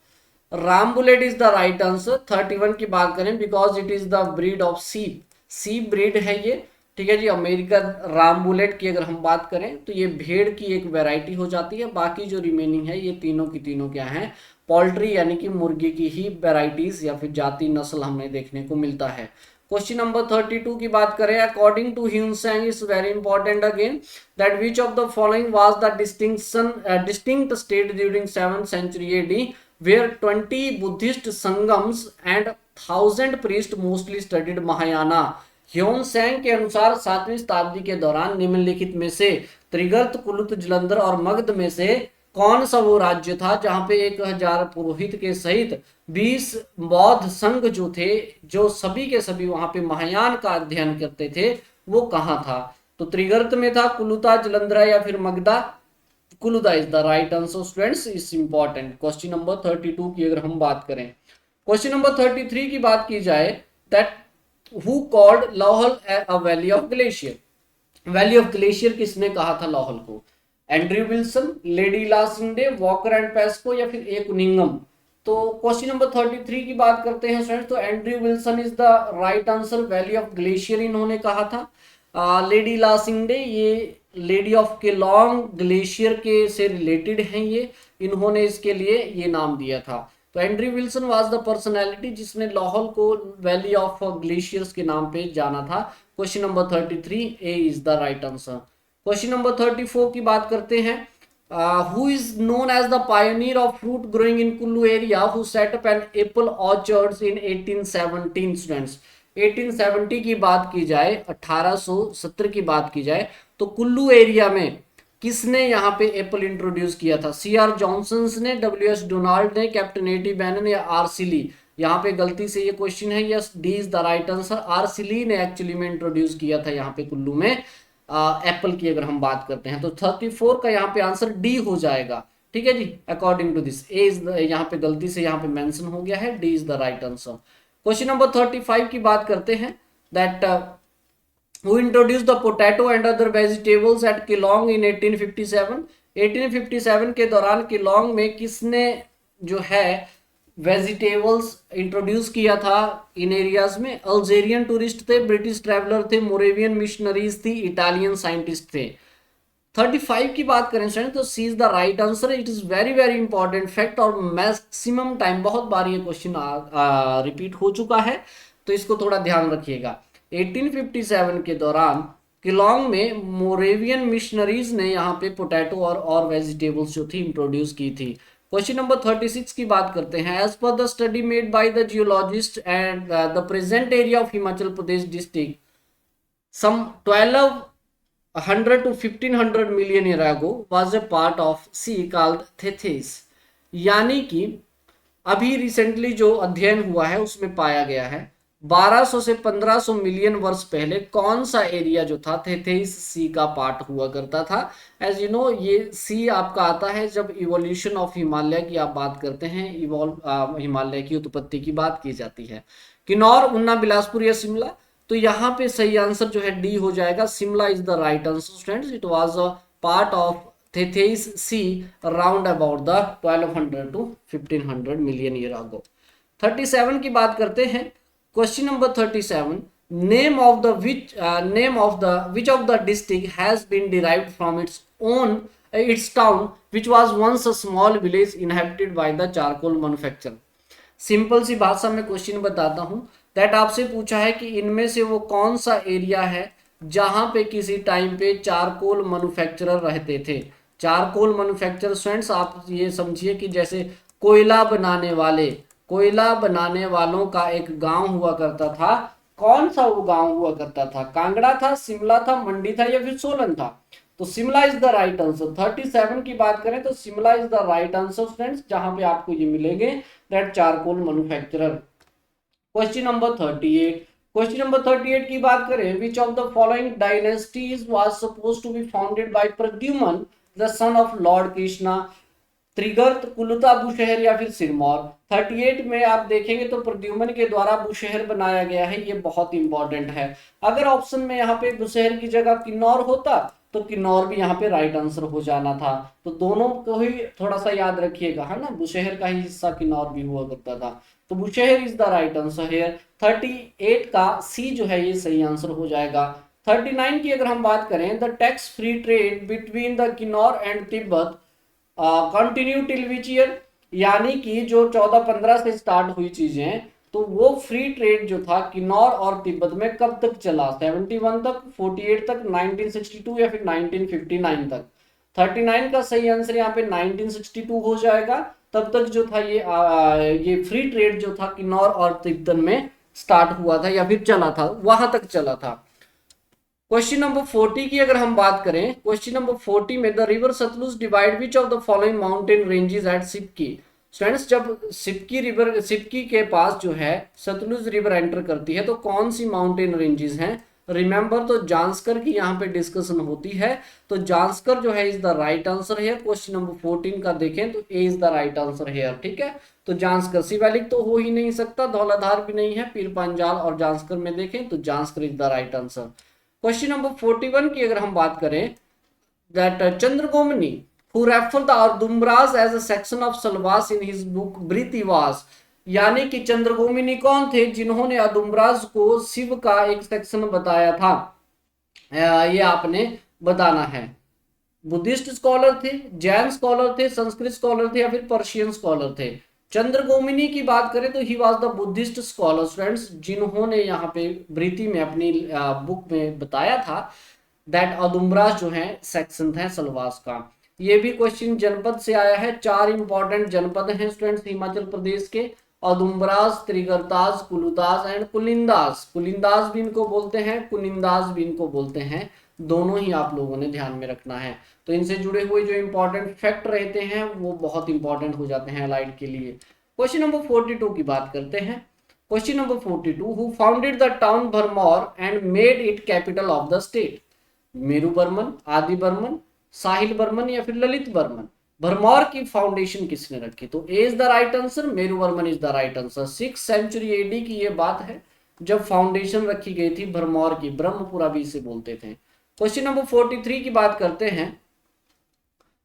Ram bullet is the right answer 31 की बात करें, because it is the breed of सीप, सीप ब्रीड है ये, ठीक है जी। अमेरिकन राम बुलेट की अगर हम बात करें तो ये भेड़ की एक वैरायटी हो जाती है, बाकी जो रिमेनिंग है ये तीनों की तीनों क्या है, पोल्ट्री यानी कि मुर्गी की ही वैरायटीज या फिर जाति नस्ल हमें देखने को मिलता है। क्वेश्चन नंबर 32 की बात करें, according to Hiuen Tsang is very important again, that which of the following was the distinct state during 7th century AD where 20 Buddhist sangams and 1000 priests mostly studied Mahayana। ह्योनसेंग के अनुसार 7वीं शताब्दी के दौरान निम्नलिखित में से त्रिगर्त, कुलुत, जलंधर और मगध में से कौन सा वो राज्य था जहां पे 1000 पुरोहित के सहित 20 बौद्ध संघ जो थे, जो सभी के सभी वहां पे महायान का अध्ययन करते थे, वो कहां था। तो त्रिगर्त में था, कुलुता, जलंधरा या फिर Magadha. Kuluta is the right answer students, is important. Question number 32 की अगर हम बात करें, क्वेश्चन नंबर 33 की बात की जाए, that who called Lahaul a valley of glacier, valley of glacier किसने कहा था लाहौल को। Andrew Wilson, lady Lasinde, Walker and Pesco या फिर ए कुनिंगम। तो क्वेश्चन नंबर 33 की बात करते हैं स्टूडेंट्स, तो Andrew Wilson is the right answer, valley of glacier इन्होंने कहा था। लेडी लासिंडे ये लेडी ऑफ केलोंग ग्लेशियर के से रिलेटेड हैं, ये इन्होंने इसके लिए ये नाम दिया था। तो Andrew Wilson was the personality जिसने लाहौल को वैली ऑफ ग्लेशियर्स के नाम पे जाना था। Question number 33 A is the right answer. Question number 34 की बात करते हैं, who is known as the pioneer of fruit growing in Kullu area who set up an apple orchards in 1817 students. 1870 की बात की जाए, 1870 की बात की जाए, तो कुल्लू एरिया में किसने यहाँ पे एप्पल इंट्रोड्यूस किया था। सीआर जॉनसन ने, डब्ल्यूएस डोनाल्ड ने, कैप्टन एटी बैनन या आरसी ली। यहाँ पे गलती से ये क्वेश्चन है, yes D is the right answer. RC Lee ने एक्चुअली में इंट्रोड्यूस किया था यहाँ पे कुल्लू में एप्पल की अगर हम बात करते हैं, तो 34 का यहाँ पे आंसर डी हो जाएगा, ठीक है जी। According to this A is यहाँ पे गलती से यहाँ पे मेंशन हो गया है, D is the right answer. Question number 35 की बात करते हैं, that who introduced the potato and other vegetables at Keelong in 1857। 1857 के दौरान केलोंग में किसने जो है वेजिटेबल्स इंट्रोड्यूस किया था इन एरियाज में। अल्जेरियन टूरिस्ट थे, ब्रिटिश ट्रैवलर थे, मोरेवियन मिशनरीज थी, इटालियन साइंटिस्ट थे। 35 की बात करें स्टूडेंट, तो C is the right answer. It is very very important fact और मैक्सिमम टाइम बहुत बार ये क्वेश्चन रिपीट हो चुका है, तो इसको थोड़ा ध्यान रखिएगा। 1857 के दौरान केलोंग में मोरेवियन मिशनरीज ने यहाँ पे पोटैटो और वेजिटेबल्स जो थी इंट्रोड्यूस की थी। क्वेश्चन नंबर 36 की बात करते हैं, as per the study made by the geologist and the present area of Himachal Pradesh district some 1200 to 1500 million year ago was a part of sea called Tethys। यानी कि अभी रिसेंटली जो अध्ययन हुआ है उसमें पाया गया है 1200 से 1500 मिलियन वर्ष पहले कौन सा एरिया जो था थेथेइस सी का पार्ट हुआ करता था। एज यू नो ये सी आपका आता है जब इवोल्यूशन ऑफ हिमालय की आप बात करते हैं, हिमालय की उत्पत्ति की बात की जाती है। किन्नौर, उन्ना, बिलासपुर या शिमला, तो यहाँ पे सही आंसर जो है डी हो जाएगा, Shimla is the right answer students. It was a part of Tethys sea around about the 1200 to 1500 million year ago. 37 की बात करते हैं, question number 37, name of which of the district has been derived from its town which was once a small village inhabited by the charcoal manufacturer। Simple सी भाषा में question बताता हूं, that आपसे पूछा है कि इनमें से वो कौन सा एरिया है जहां पे किसी टाइम पे चारकोल मैन्युफैक्चरर रहते थे। चारकोल मैन्युफैक्चरर स्टूडेंट्स आप ये समझिए कि जैसे कोयला बनाने वालों का एक गांव हुआ करता था। कौन सा वो गांव हुआ करता था, कांगड़ा था, शिमला था, मंडी था या फिर सोलन था। तो तो Shimla is the right answer. 37 की बात करें तो Shimla is the right answer friends, जहां पे आपको ये मिलेंगे that charcoal manufacturer. Question number 38। Question number 38 की बात करें, which of the following dynasties was suppose to be founded by Pradyumna the son of lord Krishna? Trigarta, Kuluta, Bushahr या फिर सिरमौर? 38 में आप देखेंगे तो प्रद्युमन के द्वारा बुशहर बनाया गया है, ये बहुत इंपॉर्टेंट है। अगर ऑप्शन में यहाँ पे बुशहर की जगह किन्नौर होता तो किन्नौर भी यहाँ पे राइट आंसर हो जाना था। तो दोनों को ही थोड़ा सा याद रखिएगा, है ना, बुशहर का ही हिस्सा किन्नौर भी हुआ करता था। तो Bushahr is the right answer here. 38 का सी जो है ये सही आंसर हो जाएगा। 39 की अगर हम बात करें, the tax free trade between the Kinnaur and Tibet continue till which year? यानी कि जो 1415 से स्टार्ट हुई चीजें, तो वो फ्री ट्रेड जो था किन्नौर और तिब्बत में कब तक चला? 71 तक, 48 तक, 1962 या फिर 1959 तक? 39 का सही आंसर यहाँ पे 1962 हो जाएगा। तब तक जो था ये फ्री ट्रेड जो था किन्नौर और तिब्बत में स्टार्ट हुआ था या फिर चला था, वहां तक चला था। क्वेश्चन नंबर 40 की अगर हम बात करें, क्वेश्चन नंबर 40 में, the river Sutlej divide which of the following mountain ranges at Sipki? Students, जब सिपकी रिवर, सिपकी के पास जो है सतलुज रिवर एंटर करती है तो कौन सी माउंटेन रेंजेस हैं? रिमेंबर, तो जांस्कर की यहाँ पे डिस्कशन होती है, तो जांस्कर जो है इज द राइट आंसर है। क्वेश्चन नंबर 14 का देखें तो A is the right answer है, ठीक है। तो जांस्कर, शिवालिक तो हो ही नहीं सकता, धौलाधार भी नहीं है, पीर पांजाल और जांस्कर में देखें तो Zanskar is the right answer. Question number 41 की अगर हम बात करें, that चंद्रगोमनी who referred the Ardumras as a section of Salwas in his book Brithiwas, यानी कि चंद्रगोमिनी कौन थे जिन्होंने अदुम्ब्राज को शिव का एक सेक्शन बताया था? ये आपने बताना है। बुद्धिस्ट स्कॉलर थे, जैन स्कॉलर थे, संस्कृत स्कॉलर थे या फिर पर्शियन स्कॉलर थे? चंद्रगोमिनी की बात करें तो ही was the Buddhist scholar friends, जिन्होंने यहाँ पे ब्रीति में अपनी बुक में बताया था दैट अदुम्ब्राज जो है सेक्शन था सलवास का। ये भी क्वेश्चन जनपद से आया है। 4 इंपॉर्टेंट जनपद हैं स्टूडेंट्स हिमाचल प्रदेश के, अदुम्ब्राज, त्रिगर्ताज, कुलुताज एंड कुलिंदाज। कुलिंदाज भी इनको बोलते हैं, कुनिंदाज भी इनको बोलते हैं, दोनों ही आप लोगों ने ध्यान में रखना है। तो इनसे जुड़े हुए जो इंपॉर्टेंट फैक्ट रहते हैं वो बहुत इंपॉर्टेंट हो जाते हैं अलाइड के लिए। क्वेश्चन नंबर 42 की बात करते हैं। Question number 42, who founded the town Bharmour and made it capital of the state? Meru Burman, आदि बर्मन, साहिल बर्मन या फिर ललित बर्मन? भरमौर की फाउंडेशन किसने रखी? तो A is the right answer, Meru Burman is the right answer. 6th century AD की ये बात है जब फाउंडेशन रखी गई थी भरमौर की, ब्रह्मपुरा भी इसे बोलते थे। क्वेश्चन नंबर 43 की बात करते हैं।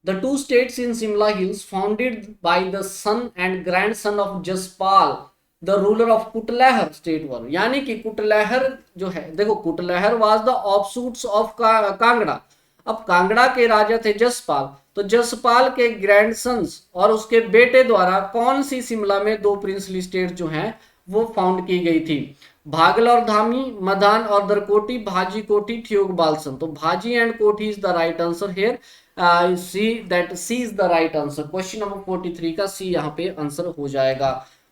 The 2 states in Simla Hills founded by the son and grandson of Jaspal, the ruler of Kutlehar state were? यानी कि कुटलैहर जो है, देखो Kutlehar was the offshoots of Kangra. अब कांगड़ा के राजा थे जसपाल, तो जसपाल के ग्रैंडसन्स और उसके बेटे द्वारा कौन सी शिमला में 2 प्रिंसली स्टेट जो हैं वो फाउंड की गई थी? भागल और धामी, मधान और दरकोटी, भाजी कोठी, ठियोग बालसन? तो Bhaji and Kothi is the right answer here. C is the right answer. Question number 43 का सी यहाँ पे आंसर हो जाएगा।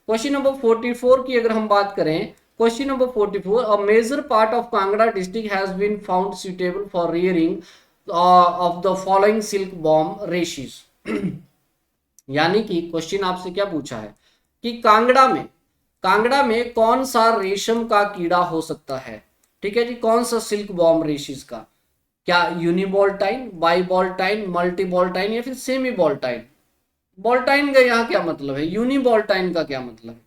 क्वेश्चन नंबर 44 की अगर हम बात करें, question number 44, a major part of Kangra district has been found suitable for rearing of the following silk worm races? यानी कि क्वेश्चन आपसे क्या पूछा है कि कांगड़ा में कौन सा रेशम का कीड़ा हो सकता है? ठीक है जी, कौन सा सिल्क बॉम रेशीज का? क्या यूनिबॉल्टाइन, बाईबॉल्टाइन, मल्टीबॉल्टाइन या फिर सेमी बॉल्टाइन? बॉल्टाइन का यहाँ क्या मतलब है, यूनिबॉल्टाइन का क्या मतलब है?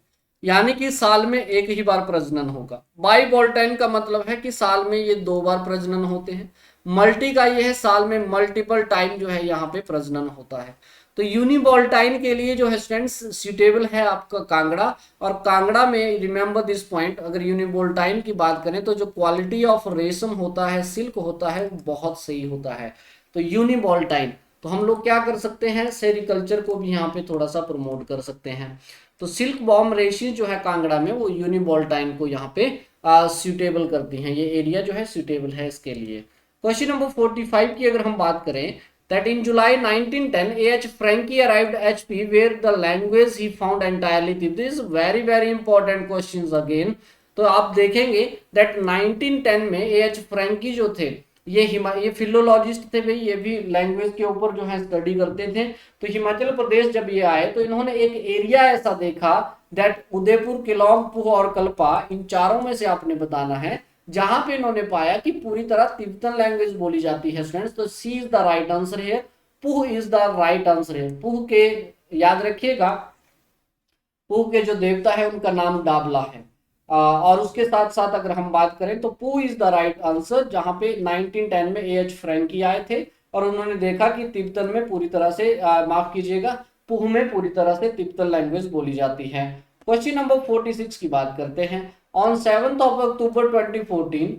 यानी कि साल में एक ही बार प्रजनन होगा। बाईबॉल्टाइन का मतलब है कि साल में ये 2 बार प्रजनन होते हैं। मल्टी का ये है साल में मल्टीपल टाइम जो है यहाँ पे प्रजनन होता है। तो यूनिबॉल्टाइन के लिए जो है स्टूडेंट्स सुटेबल है आपका कांगड़ा। और कांगड़ा में रिमेंबर दिस पॉइंट, अगर यूनिबॉल्टाइन की बात करें तो जो क्वालिटी ऑफ रेशम होता है, सिल्क होता है, वो बहुत सही होता है। तो यूनिबॉल्टाइन, तो हम लोग क्या कर सकते हैं, सेरिकल्चर को भी यहाँ पे थोड़ा सा प्रमोट कर सकते हैं। तो सिल्क बॉम रेशी जो है कांगड़ा में, वो यूनिबॉल्टाइन को यहाँ पे सुटेबल करती हैं। ये एरिया जो है सुटेबल है इसके लिए। क्वेश्चन नंबर 45 की अगर हम बात करें, that in July 1910 A.H. Franke arrived at HP where the language he found entirely Tibetan. This is very important questions again। तो आप देखेंगे that 1910 में A.H. Franke जो थे ये फिलोलॉजिस्ट थे भाई, ये भी लैंग्वेज के ऊपर जो है स्टडी करते थे। तो हिमाचल प्रदेश जब ये आए तो इन्होंने एक एरिया ऐसा देखा दैट उदयपुर, केलोंग, पुह और कल्पा, इन चारों में से आपने बताना है, जहां पे इन्होंने पाया कि पूरी तरह तिब्बतन लैंग्वेज बोली जाती है स्टूडेंट्स। तो C is the right answer है, पुह इज द राइट आंसर है। पुह के, याद रखिएगा, पुह के जो देवता है उनका नाम डाबला है। और उसके साथ साथ अगर हम बात करें तो पुह इज द राइट आंसर, जहां पे 1910 में एच फ्रैंकी आए थे और उन्होंने देखा कि तिब्बतन में पूरी तरह से माफ कीजिएगा, पुह में पूरी तरह से तिब्बतन लैंग्वेज बोली जाती है। क्वेश्चन नंबर 46 की बात करते हैं। ऑन 7 अक्टूबर 2014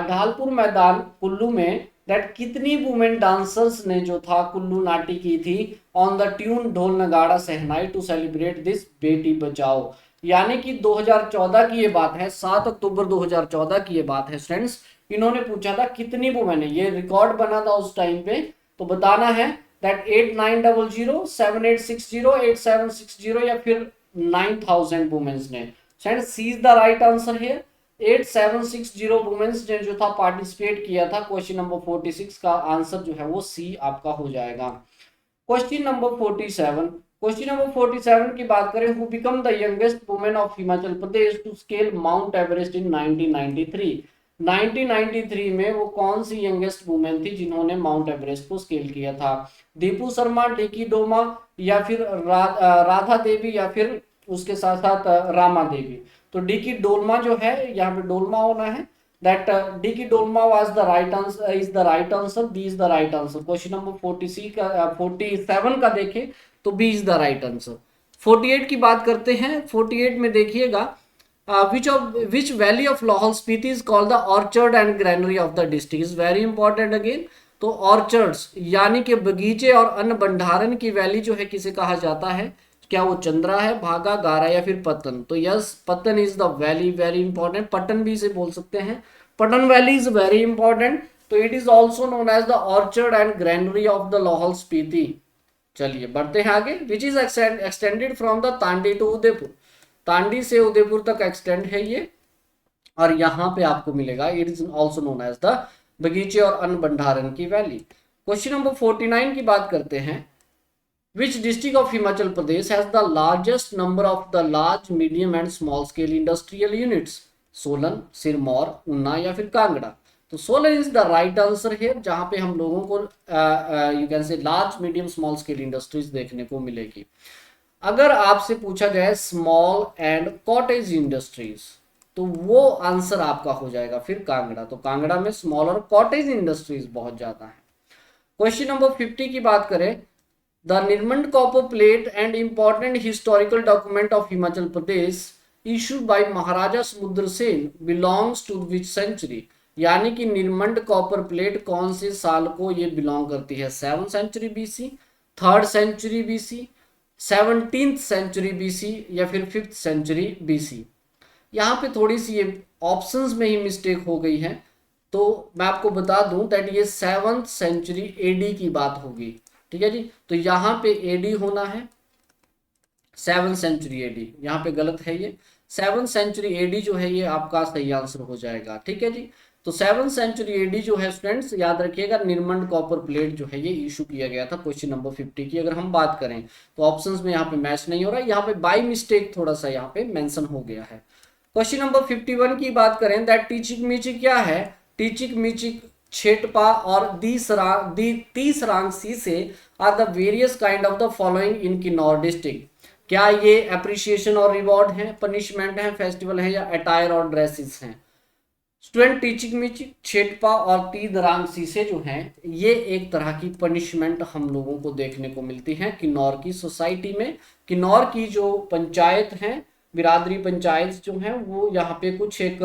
ढालपुर मैदान कुल्लू में दैट कितनी वुमेन डांसर्स ने जो था कुल्लू नाटी की थी ऑन द ट्यून ढोल नगाड़ा सहनाई to celebrate this Beti Bachao. यानी कि 2014 की ये बात है, 7 अक्टूबर 2014 की ये बात है फ्रेंड्स। इन्होंने पूछा था कितनी वुमेन है, ये रिकॉर्ड बना था उस टाइम पे। तो बताना है दैट 8900, 7860, 8760 या फिर 9000 वुमेन्स ने। Friends C is the right answer है। 8760 वुमेन्स ने जो था पार्टिसिपेट किया था। क्वेश्चन नंबर 46 का आंसर जो है वो सी आपका हो जाएगा। क्वेश्चन नंबर 47, क्वेश्चन नंबर 47 की बात करें, who become the youngest women of Himachal Pradesh to scale mount Everest in 1993। 1993 में वो कौन सी यंगेस्ट वुमेन थी जिन्होंने माउंट एवरेस्ट को स्केल किया था? दीपू शर्मा, डिकी डोमा या फिर राधा देवी या फिर उसके साथ साथ रामा देवी। तो डिकी डोलमा जो है, यहाँ पे डोलमा होना है, that Dicky Dolma was the right answer, is the right answer, B is the right answer। Question number 47 का देखें तो B is the right answer। 48 की बात करते हैं। 48 में देखिएगा, which valley of Lahaul Spiti is called the orchard and granary of the district, is very important again। तो ऑर्चर्ड्स यानी कि बगीचे और अन्न भंडारण की वैली जो है किसे कहा जाता है? क्या वो चंद्रा है, भागा, गारा या फिर पतन? तो yes, Pattan is the valley, very important. Pattan भी इसे बोल सकते हैं, Pattan valley is very important. तो it is also known as the orchard and granary of the Lahaul Spiti. चलिए बढ़ते हैं आगे। Which is extended from the Tandi to Udaipur. Tandi से उदयपुर तक एक्सटेंड है ये, और यहाँ पे आपको मिलेगा it is also known as the बगीचे और अन्न भंडारण की वैली। क्वेश्चन नंबर 49 की बात करते हैं। Which district of Himachal Pradesh has the largest number of the large, medium and small scale industrial units? Solan, Sirmaur, Una या फिर कांगड़ा? तो Solan is the right answer है, जहां पे हम लोगों को you can say large, medium, small scale industries देखने को मिलेगी। अगर आपसे पूछा जाए स्मॉल एंड कॉटेज इंडस्ट्रीज, तो वो आंसर आपका हो जाएगा फिर कांगड़ा। तो कांगड़ा में स्मॉल और कॉटेज इंडस्ट्रीज बहुत ज्यादा है। क्वेश्चन नंबर 50 की बात करें। The Nirmand copper plate and important historical document of Himachal Pradesh issued by Maharaja Samudra Sen belongs to which century? यानी कि निर्मंड कॉपर प्लेट कौन से साल को ये बिलोंग करती है? 7th century BC, 3rd century BC, 17th century BC या फिर 5th सेंचुरी बीसी? यहाँ पे थोड़ी सी ये ऑप्शंस में ही मिस्टेक हो गई है, तो मैं आपको बता दूं दैट ये 7th सेंचुरी एडी की बात होगी। ठीक है जी, तो यहाँ पे एडी होना है 7th सेंचुरी एडी, यहाँ पे गलत है ये। 7th सेंचुरी एडी जो है ये आपका सही आंसर हो जाएगा। ठीक है जी, तो 7th सेंचुरी एडी जो है स्टूडेंट्स याद रखिएगा, निर्मंड कॉपर प्लेट जो है ये इशू किया गया था। क्वेश्चन नंबर 50 की अगर हम बात करें तो ऑप्शंस में यहाँ पे मैच नहीं हो रहा है, यहाँ पे बाय मिस्टेक थोड़ा सा यहाँ पे मेंशन हो गया है। क्वेश्चन नंबर 51 की बात करें दैट टीचिक मीचिक क्या है? टीचिक मीचिक, छेटपा और तीसरांग से are the various kind of the following in Kinnaur district. क्या ये अप्रिसिएशन और रिवॉर्ड है, पनिशमेंट है, फेस्टिवल है या अटायर और ड्रेसेस हैं? स्टूडेंट टीचिक मिचिक, छेटपा और तीसरांग से जो हैं ये एक तरह की पनिशमेंट हम लोगों को देखने को मिलती है किन्नौर की सोसाइटी में। किन्नौर की जो पंचायत हैं, बिरादरी पंचायत जो हैं, वो यहाँ पे कुछ एक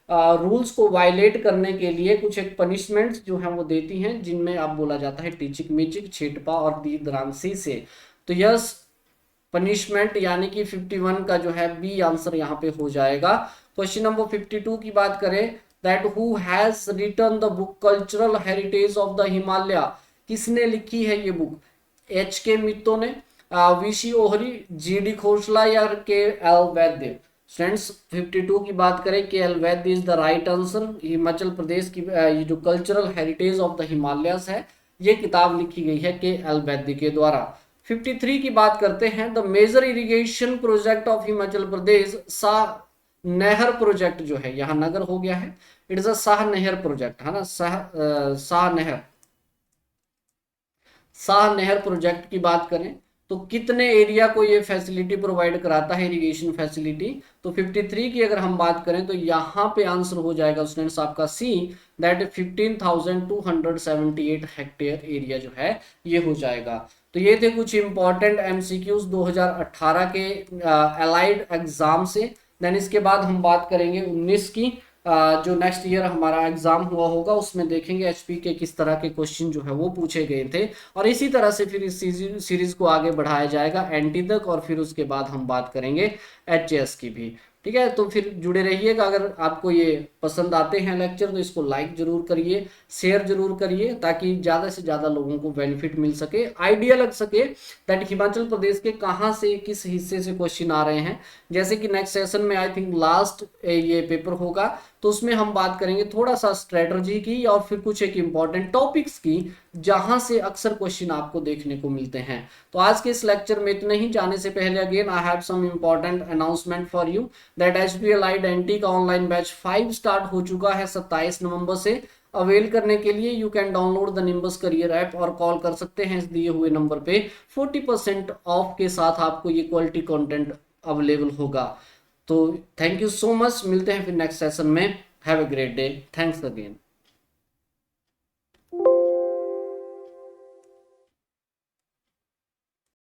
रूल्स को वायलेट करने के लिए कुछ एक पनिशमेंट्स जो हैं वो देती हैं, जिनमें आप बोला जाता है टीचिक मिचिक, छेटपा और तीसरांग से। तो यस, पनिशमेंट यानी कि 51 का जो है बी आंसर यहाँ पे हो जाएगा। क्वेश्चन नंबर 52 की बात करें that who has written the book cultural heritage of the Himalaya. किसने लिखी है ये बुक? एच के मित्तों ने, VC Ohri, G D Khosla या के एल वैद्य? स्टूडेंट्स 52 की बात करें कि L Vaidya is the right answer. Himachal Pradesh की ये जो cultural heritage of the Himalayas है, ये किताब लिखी गई है के एल वैद्य के द्वारा। 53 की बात करते हैं, the major irrigation project of Himachal Pradesh Shah Nahar project जो है, यहाँ नगर हो गया है, इट इज अ शाह नहर प्रोजेक्ट है ना, शाह नहर प्रोजेक्ट की बात करें तो कितने एरिया को ये फैसिलिटी प्रोवाइड कराता है, इरिगेशन फैसिलिटी। तो 53 की अगर हम बात करें तो यहाँ पे आंसर हो जाएगा स्टूडेंट्स आपका सी, दैट 15,278 हेक्टेयर एरिया जो है ये हो जाएगा। तो ये थे कुछ इंपॉर्टेंट एमसीक्यूज 2018 के अलाइड एग्जाम से। देन इसके बाद हम बात करेंगे 19 की, जो नेक्स्ट ईयर हमारा एग्जाम हुआ होगा उसमें देखेंगे एचपी के किस तरह के क्वेश्चन जो है वो पूछे गए थे, और इसी तरह से फिर इस सीरीज को आगे बढ़ाया जाएगा एनटी तक, और फिर उसके बाद हम बात करेंगे एचएस की भी। ठीक है, तो फिर जुड़े रहिएगा। अगर आपको ये पसंद आते हैं लेक्चर तो इसको लाइक जरूर करिए, शेयर जरूर करिए, ताकि ज़्यादा से ज़्यादा लोगों को बेनिफिट मिल सके, आइडिया लग सके दैट हिमाचल प्रदेश के कहाँ से किस हिस्से से क्वेश्चन आ रहे हैं। जैसे कि नेक्स्ट सेशन में आई थिंक लास्ट ये पेपर होगा, तो उसमें हम बात करेंगे थोड़ा सा स्ट्रेटजी की और फिर कुछ एक इंपॉर्टेंट टॉपिक्स की जहां से अक्सर क्वेश्चन आपको देखने को मिलते हैं। तो आज के इस लेक्चर में इतना ही। जाने से पहले again I have some important announcement for you that HP allied NT का ऑनलाइन बैच 5 स्टार्ट हो चुका है 27 नवंबर से। अवेल करने के लिए you can download the nimbus career app और कॉल कर सकते हैं इस दिए हुए नंबर पे। 40% ऑफ के साथ आपको ये क्वालिटी कंटेंट अवेलेबल होगा। तो थैंक यू सो मच, मिलते हैं फिर नेक्स्ट सेशन में। Have a great day, thanks again.